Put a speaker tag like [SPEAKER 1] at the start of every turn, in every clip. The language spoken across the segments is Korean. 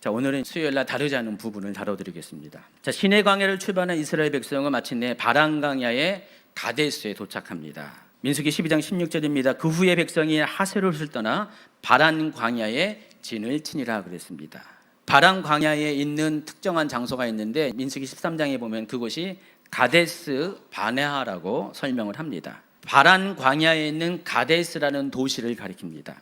[SPEAKER 1] 자, 오늘은 수요일날 다르지 않은 부분을 다뤄드리겠습니다. 자, 시내 광야를 출발한 이스라엘 백성은 마침내 바란 광야의 가데스에 도착합니다. 민수기 12장 16절입니다. 그 후에 백성이 하세롯을 떠나 바란 광야에 진을 치니라 그랬습니다. 바란 광야에 있는 특정한 장소가 있는데 민수기 13장에 보면 그곳이 가데스 바네아라고 설명을 합니다. 바란 광야에 있는 가데스라는 도시를 가리킵니다.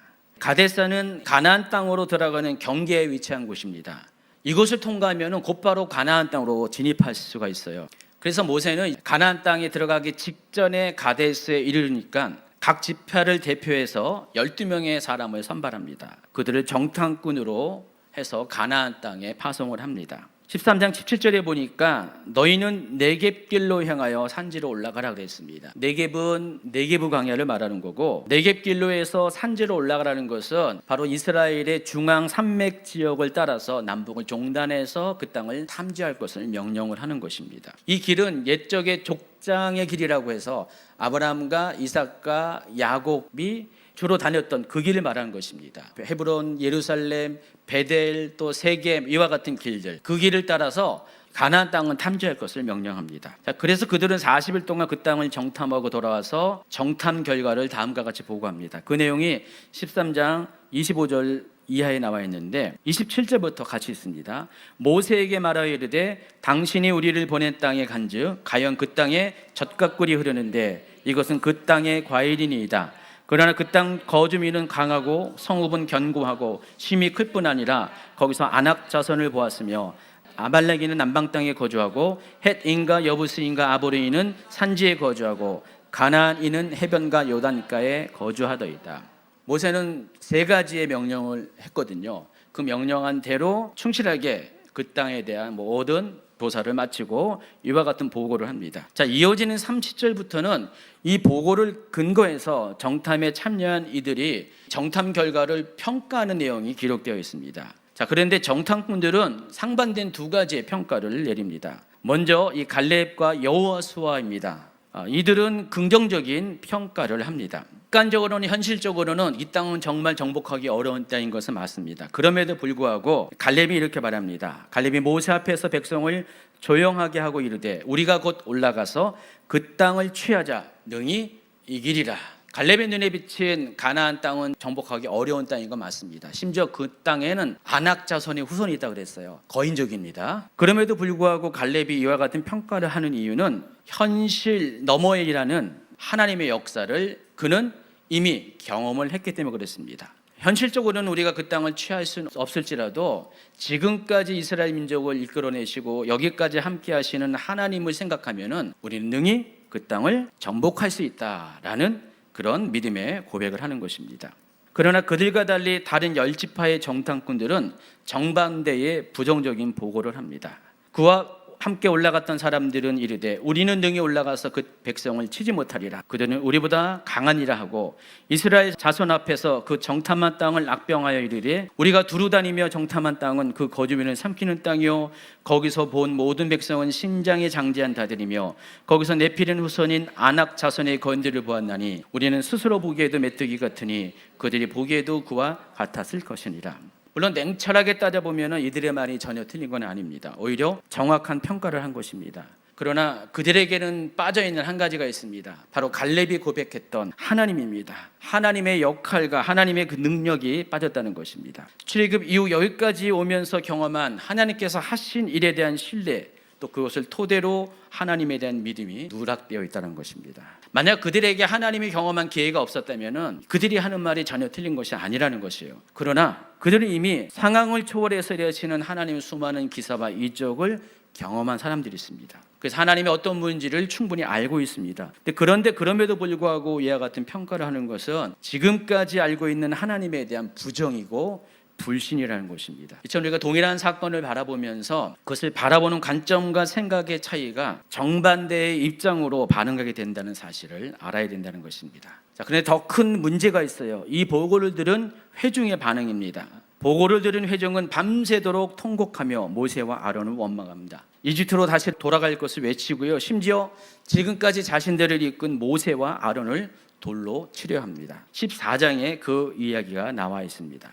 [SPEAKER 1] 가데스는 가나안 땅으로 들어가는 경계에 위치한 곳입니다. 이곳을 통과하면 곧바로 가나안 땅으로 진입할 수가 있어요. 그래서 모세는 가나안 땅에 들어가기 직전에 가데스에 이르니까 각 지파를 대표해서 12명의 사람을 선발합니다. 그들을 정탐꾼으로 해서 가나안 땅에 파송을 합니다. 13장 17절에 보니까 너희는 네겝길로 향하여 산지로 올라가라 그랬습니다. 네겝은 네겝 광야를 말하는 거고, 네겝길로에서 산지로 올라가라는 것은 바로 이스라엘의 중앙 산맥 지역을 따라서 남북을 종단해서 그 땅을 탐지할 것을 명령을 하는 것입니다. 이 길은 옛적의 족장의 길이라고 해서 아브라함과 이삭과 야곱이 주로 다녔던 그 길을 말하는 것입니다. 헤브론, 예루살렘, 베델, 또 세겜 이와 같은 길들, 그 길을 따라서 가나안 땅은 탐지할 것을 명령합니다. 자, 그래서 그들은 40일 동안 그 땅을 정탐하고 돌아와서 정탐 결과를 다음과 같이 보고합니다. 그 내용이 13장 25절 이하에 나와 있는데 27절부터 같이 있습니다. 모세에게 말하여 이르되 당신이 우리를 보낸 땅에 간즉 가연 그 땅에 젖과 꿀이 흐르는데 이것은 그 땅의 과일이니이다. 그러나 그 땅 거주민은 강하고 성읍은 견고하고 심이 클 뿐 아니라 거기서 아낙 자손을 보았으며 아말렉인은 남방 땅에 거주하고 헷인과 여부스인과 아보르인은 산지에 거주하고 가나안인은 해변과 요단가에 거주하더이다. 모세는 3가지의 명령을 했거든요. 그 명령한 대로 충실하게 그 땅에 대한 모든 조사를 마치고 이와 같은 보고를 합니다. 자, 이어지는 30절부터는 이 보고를 근거해서 정탐에 참여한 이들이 정탐 결과를 평가하는 내용이 기록되어 있습니다. 자, 그런데 정탐꾼들은 상반된 2가지의 평가를 내립니다. 먼저 이 갈렙과 여호수아입니다. 이들은 긍정적인 평가를 합니다. 객관적으로는 현실적으로는 이 땅은 정말 정복하기 어려운 땅인 것은 맞습니다. 그럼에도 불구하고 갈렙이 이렇게 말합니다. 갈렙이 모세 앞에서 백성을 조용하게 하고 이르되 우리가 곧 올라가서 그 땅을 취하자 능히 이기리라. 갈렙의 눈에 비친 가나안 땅은 정복하기 어려운 땅인 건 맞습니다. 심지어 그 땅에는 아낙 자손의 후손이 있다고 그랬어요. 거인족입니다. 그럼에도 불구하고 갈렙이 이와 같은 평가를 하는 이유는 현실 너머에 일하는 하나님의 역사를 그는 이미 경험을 했기 때문에 그렇습니다. 현실적으로는 우리가 그 땅을 취할 수는 없을지라도 지금까지 이스라엘 민족을 이끌어내시고 여기까지 함께 하시는 하나님을 생각하면은 우리는 능히 그 땅을 정복할 수 있다라는 그런 믿음의 고백을 하는 것입니다. 그러나 그들과 달리 다른 10지파의 정탐꾼들은 정반대의 부정적인 보고를 합니다. 그와 함께 올라갔던 사람들은 이르되 우리는 능히 올라가서 그 백성을 치지 못하리라. 그들은 우리보다 강하니라 하고 이스라엘 자손 앞에서 그 정탐한 땅을 악병하여 이르되 우리가 두루 다니며 정탐한 땅은 그 거주민을 삼키는 땅이요 거기서 본 모든 백성은 신장에 장제한 자들이며 거기서 네피린 후손인 아낙 자손의 거인들을 보았나니 우리는 스스로 보기에도 메뚜기 같으니 그들이 보기에도 그와 같았을 것이니라. 물론 냉철하게 따져보면 이들의 말이 전혀 틀린 건 아닙니다. 오히려 정확한 평가를 한 것입니다. 그러나 그들에게는 빠져있는 한 가지가 있습니다. 바로 갈렙이 고백했던 하나님입니다. 하나님의 역할과 하나님의 그 능력이 빠졌다는 것입니다. 출애굽 이후 여기까지 오면서 경험한 하나님께서 하신 일에 대한 신뢰, 또 그것을 토대로 하나님에 대한 믿음이 누락되어 있다는 것입니다. 만약 그들에게 하나님이 경험한 기회가 없었다면 그들이 하는 말이 전혀 틀린 것이 아니라는 것이에요. 그러나 그들은 이미 상황을 초월해서 일하시는 하나님의 수많은 기사와 이적을 경험한 사람들이 있습니다. 그래서 하나님이 어떤 분인지를 충분히 알고 있습니다. 그런데 그럼에도 불구하고 이와 같은 평가를 하는 것은 지금까지 알고 있는 하나님에 대한 부정이고 불신이라는 것입니다. 이처럼 우리가 동일한 사건을 바라보면서 그것을 바라보는 관점과 생각의 차이가 정반대의 입장으로 반응하게 된다는 사실을 알아야 된다는 것입니다. 자, 그런데 더 큰 문제가 있어요. 이 보고를 들은 회중의 반응입니다. 보고를 들은 회중은 밤새도록 통곡하며 모세와 아론을 원망합니다. 이집트로 다시 돌아갈 것을 외치고요. 심지어 지금까지 자신들을 이끈 모세와 아론을 돌로 치려 합니다. 14장에 그 이야기가 나와 있습니다.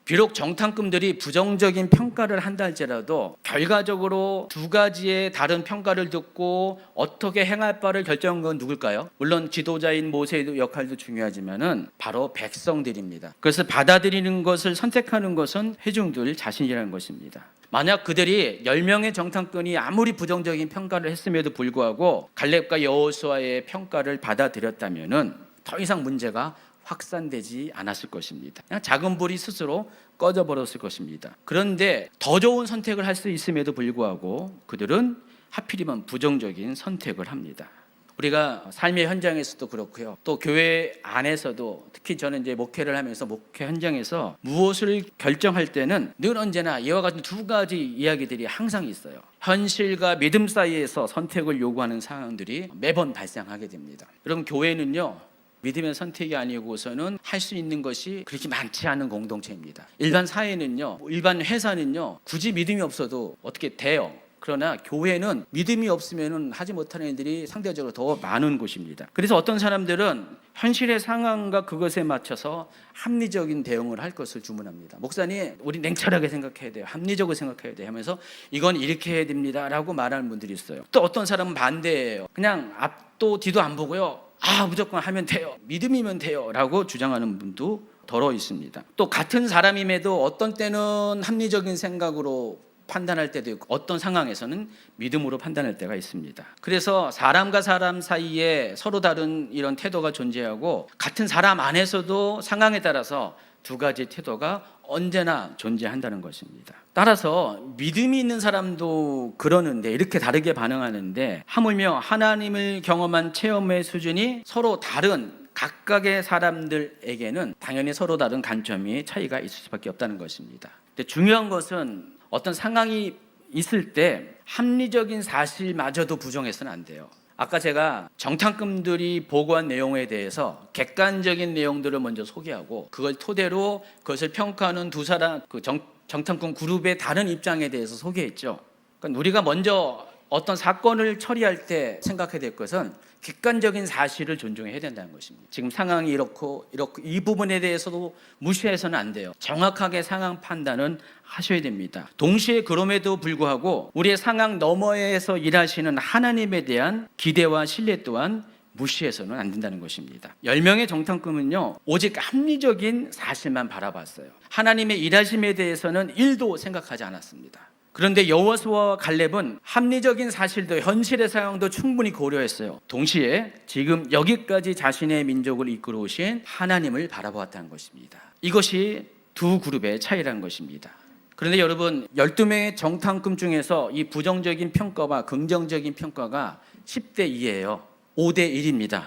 [SPEAKER 1] 비록 정탐꾼들이 부정적인 평가를 한다 할지라도 결과적으로 두 가지의 다른 평가를 듣고 어떻게 행할 바를 결정한 건 누굴까요? 물론 지도자인 모세의 역할도 중요하지만은 바로 백성들입니다. 그래서 받아들이는 것을 선택하는 것은 회중들 자신이라는 것입니다. 만약 그들이 10명의 정탐꾼이 아무리 부정적인 평가를 했음에도 불구하고 갈렙과 여호수아의 평가를 받아들였다면은 더 이상 문제가 확산되지 않았을 것입니다. 그냥 작은 불이 스스로 꺼져버렸을 것입니다. 그런데 더 좋은 선택을 할 수 있음에도 불구하고 그들은 하필이면 부정적인 선택을 합니다. 우리가 삶의 현장에서도 그렇고요. 또 교회 안에서도 특히 저는 이제 목회를 하면서 목회 현장에서 무엇을 결정할 때는 늘 언제나 이와 같은 두 가지 이야기들이 항상 있어요. 현실과 믿음 사이에서 선택을 요구하는 상황들이 매번 발생하게 됩니다. 여러분, 교회는요, 믿음의 선택이 아니고서는 할 수 있는 것이 그렇게 많지 않은 공동체입니다. 일반 사회는요, 일반 회사는요, 굳이 믿음이 없어도 어떻게 돼요. 그러나 교회는 믿음이 없으면 하지 못하는 일들이 상대적으로 더 많은 곳입니다. 그래서 어떤 사람들은 현실의 상황과 그것에 맞춰서 합리적인 대응을 할 것을 주문합니다. 목사님, 우리 냉철하게 생각해야 돼요. 합리적으로 생각해야 돼요 하면서 이건 이렇게 해야 됩니다 라고 말하는 분들이 있어요. 또 어떤 사람은 반대예요. 그냥 앞도 뒤도 안 보고요, 무조건 하면 돼요, 믿음이면 돼요 라고 주장하는 분도 더러 있습니다. 또 같은 사람임에도 어떤 때는 합리적인 생각으로 판단할 때도 있고 어떤 상황에서는 믿음으로 판단할 때가 있습니다. 그래서 사람과 사람 사이에 서로 다른 이런 태도가 존재하고 같은 사람 안에서도 상황에 따라서 두 가지 태도가 언제나 존재한다는 것입니다. 따라서 믿음이 있는 사람도 그러는데 이렇게 다르게 반응하는데 하물며 하나님을 경험한 체험의 수준이 서로 다른 각각의 사람들에게는 당연히 서로 다른 관점이 차이가 있을 수밖에 없다는 것입니다. 근데 중요한 것은 어떤 상황이 있을 때 합리적인 사실마저도 부정해서는 안 돼요. 아까 제가 정탐꾼들이 보고한 내용에 대해서 객관적인 내용들을 먼저 소개하고 그걸 토대로 그것을 평가하는 두 사람, 정탐꾼 그룹의 다른 입장에 대해서 소개했죠. 그러니까 우리가 먼저 어떤 사건을 처리할 때 생각해야 될 것은 객관적인 사실을 존중해야 된다는 것입니다. 지금 상황이 이렇고 이 부분에 대해서도 무시해서는 안 돼요. 정확하게 상황 판단은 하셔야 됩니다. 동시에 그럼에도 불구하고 우리의 상황 너머에서 일하시는 하나님에 대한 기대와 신뢰 또한 무시해서는 안 된다는 것입니다. 10명의 정탐꾼은요, 오직 합리적인 사실만 바라봤어요. 하나님의 일하심에 대해서는 1도 생각하지 않았습니다. 그런데 여호수아와 갈렙은 합리적인 사실도 현실의 상황도 충분히 고려했어요. 동시에 지금 여기까지 자신의 민족을 이끌어 오신 하나님을 바라보았다는 것입니다. 이것이 두 그룹의 차이라는 것입니다. 그런데 여러분, 12명의 정탐꾼 중에서 이 부정적인 평가와 긍정적인 평가가 10대 2예요. 5대 1입니다.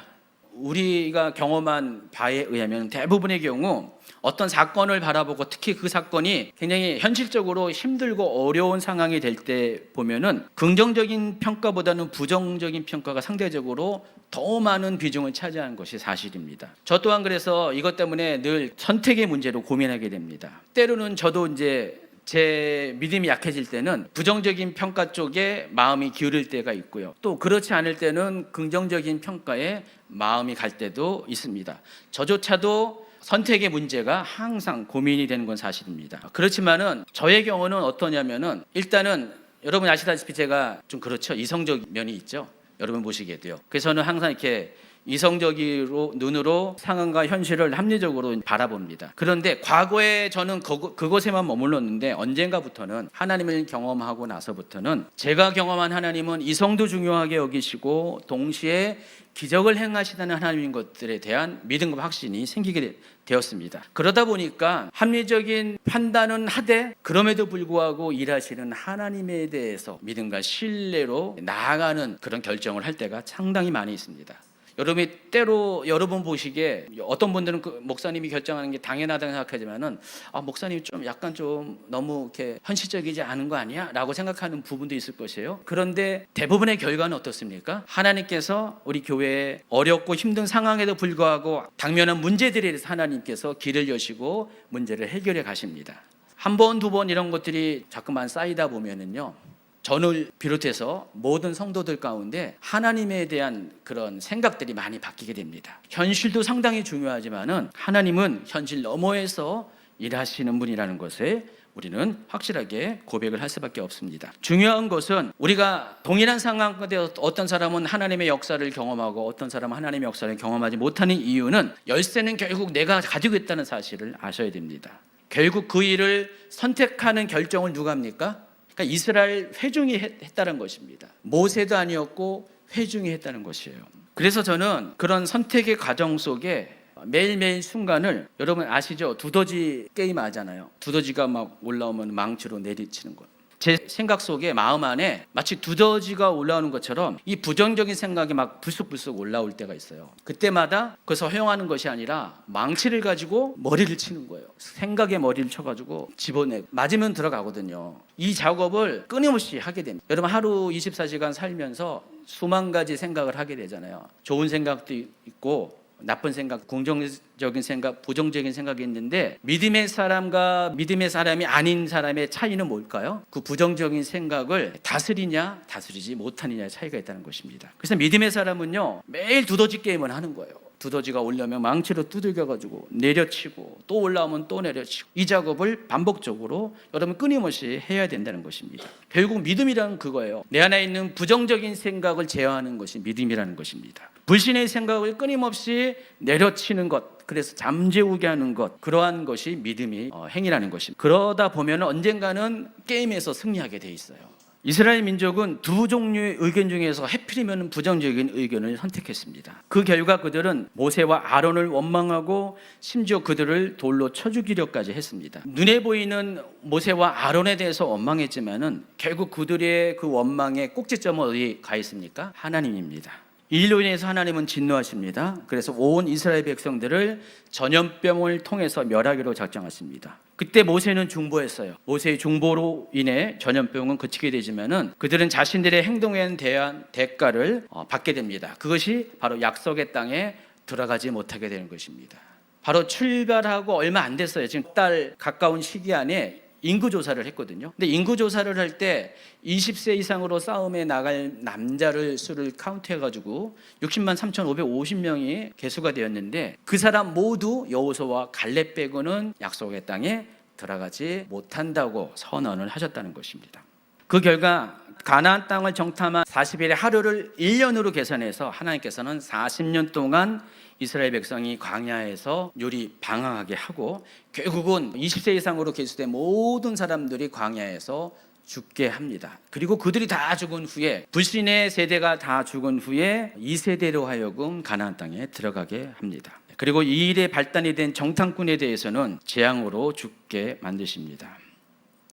[SPEAKER 1] 우리가 경험한 바에 의하면 대부분의 경우 어떤 사건을 바라보고 특히 그 사건이 굉장히 현실적으로 힘들고 어려운 상황이 될 때 보면은 긍정적인 평가보다는 부정적인 평가가 상대적으로 더 많은 비중을 차지하는 것이 사실입니다. 저 또한 그래서 이것 때문에 늘 선택의 문제로 고민하게 됩니다. 때로는 저도 이제 제 믿음이 약해질 때는 부정적인 평가 쪽에 마음이 기울일 때가 있고요. 또 그렇지 않을 때는 긍정적인 평가에 마음이 갈 때도 있습니다. 저조차도 선택의 문제가 항상 고민이 되는 건 사실입니다. 그렇지만은 저의 경우는 어떠냐면은 일단은 여러분 아시다시피 제가 좀 그렇죠. 이성적 면이 있죠. 여러분 보시기에도요. 그래서 저는 항상 이렇게 이성적으로 눈으로 상황과 현실을 합리적으로 바라봅니다. 그런데 과거에 저는 그곳에만 머물렀는데 언젠가부터는 하나님을 경험하고 나서부터는 제가 경험한 하나님은 이성도 중요하게 여기시고 동시에 기적을 행하시다는 하나님인 것들에 대한 믿음과 확신이 생기게 되었습니다. 그러다 보니까 합리적인 판단은 하되 그럼에도 불구하고 일하시는 하나님에 대해서 믿음과 신뢰로 나아가는 그런 결정을 할 때가 상당히 많이 있습니다. 여러분이 때로 여러분 보시기에 어떤 분들은 그 목사님이 결정하는 게 당연하다고 생각하지만은 목사님이 좀 약간 좀 너무 이렇게 현실적이지 않은 거 아니야? 라고 생각하는 부분도 있을 것이에요. 그런데 대부분의 결과는 어떻습니까? 하나님께서 우리 교회에 어렵고 힘든 상황에도 불구하고 당면한 문제들에 대해서 하나님께서 길을 여시고 문제를 해결해 가십니다. 한 번, 두 번 이런 것들이 자꾸만 쌓이다 보면은요, 저를 비롯해서 모든 성도들 가운데 하나님에 대한 그런 생각들이 많이 바뀌게 됩니다. 현실도 상당히 중요하지만은 하나님은 현실 너머에서 일하시는 분이라는 것에 우리는 확실하게 고백을 할 수밖에 없습니다. 중요한 것은 우리가 동일한 상황 가운데 어떤 사람은 하나님의 역사를 경험하고 어떤 사람은 하나님의 역사를 경험하지 못하는 이유는 열쇠는 결국 내가 가지고 있다는 사실을 아셔야 됩니다. 결국 그 일을 선택하는 결정을 누가 합니까? 그러니까 이스라엘 회중이 했다는 것입니다. 모세도 아니었고 회중이 했다는 것이에요. 그래서 저는 그런 선택의 과정 속에 매일매일 순간을, 여러분 아시죠? 두더지 게임 하잖아요. 두더지가 막 올라오면 망치로 내리치는 것. 제 생각 속에, 마음 안에 마치 두더지가 올라오는 것처럼 이 부정적인 생각이 막 불쑥불쑥 올라올 때가 있어요. 그때마다 그것을 허용하는 것이 아니라 망치를 가지고 머리를 치는 거예요. 생각에 머리를 쳐가지고 집어내고 맞으면 들어가거든요. 이 작업을 끊임없이 하게 됩니다. 여러분 하루 24시간 살면서 수만 가지 생각을 하게 되잖아요. 좋은 생각도 있고 나쁜 생각, 긍정적인 생각, 부정적인 생각이 있는데 믿음의 사람과 믿음의 사람이 아닌 사람의 차이는 뭘까요? 그 부정적인 생각을 다스리냐 다스리지 못하느냐의 차이가 있다는 것입니다. 그래서 믿음의 사람은요 매일 두더지 게임을 하는 거예요. 두더지가 올려면 망치로 두들겨가지고 내려치고 또 올라오면 또 내려치고, 이 작업을 반복적으로 여러분 끊임없이 해야 된다는 것입니다. 결국 믿음이란 그거예요. 내 안에 있는 부정적인 생각을 제어하는 것이 믿음이라는 것입니다. 불신의 생각을 끊임없이 내려치는 것, 그래서 잠재우게 하는 것, 그러한 것이 믿음의 행위라는 것입니다. 그러다 보면 언젠가는 게임에서 승리하게 돼 있어요. 이스라엘 민족은 두 종류의 의견 중에서 하필이면 부정적인 의견을 선택했습니다. 그 결과 그들은 모세와 아론을 원망하고 심지어 그들을 돌로 쳐 죽이려까지 했습니다. 눈에 보이는 모세와 아론에 대해서 원망했지만은 결국 그들의 그 원망의 꼭지점은 어디 가 있습니까? 하나님입니다. 이 일로 인해서 하나님은 진노하십니다. 그래서 온 이스라엘 백성들을 전염병을 통해서 멸하기로 작정하십니다. 그때 모세는 중보했어요. 모세의 중보로 인해 전염병은 그치게 되지만은 그들은 자신들의 행동에 대한 대가를 받게 됩니다. 그것이 바로 약속의 땅에 들어가지 못하게 되는 것입니다. 바로 출발하고 얼마 안 됐어요. 지금 달 가까운 시기 안에 인구조사를 했거든요. 근데 인구조사를 할 때 20세 이상으로 싸움에 나갈 남자를 수를 카운트해가지고 60만 3,550명이 개수가 되었는데 그 사람 모두 여호수아와 갈렙 빼고는 약속의 땅에 들어가지 못한다고 선언을 하셨다는 것입니다. 그 결과 가나안 땅을 정탐한 40일의 하루를 1년으로 계산해서 하나님께서는 40년 동안 이스라엘 백성이 광야에서 요리 방황하게 하고 결국은 20세 이상으로 계수된 모든 사람들이 광야에서 죽게 합니다. 그리고 그들이 다 죽은 후에, 불신의 세대가 다 죽은 후에 2세대로 하여금 가나안 땅에 들어가게 합니다. 그리고 이 일에 발단이 된 정탐꾼에 대해서는 재앙으로 죽게 만드십니다.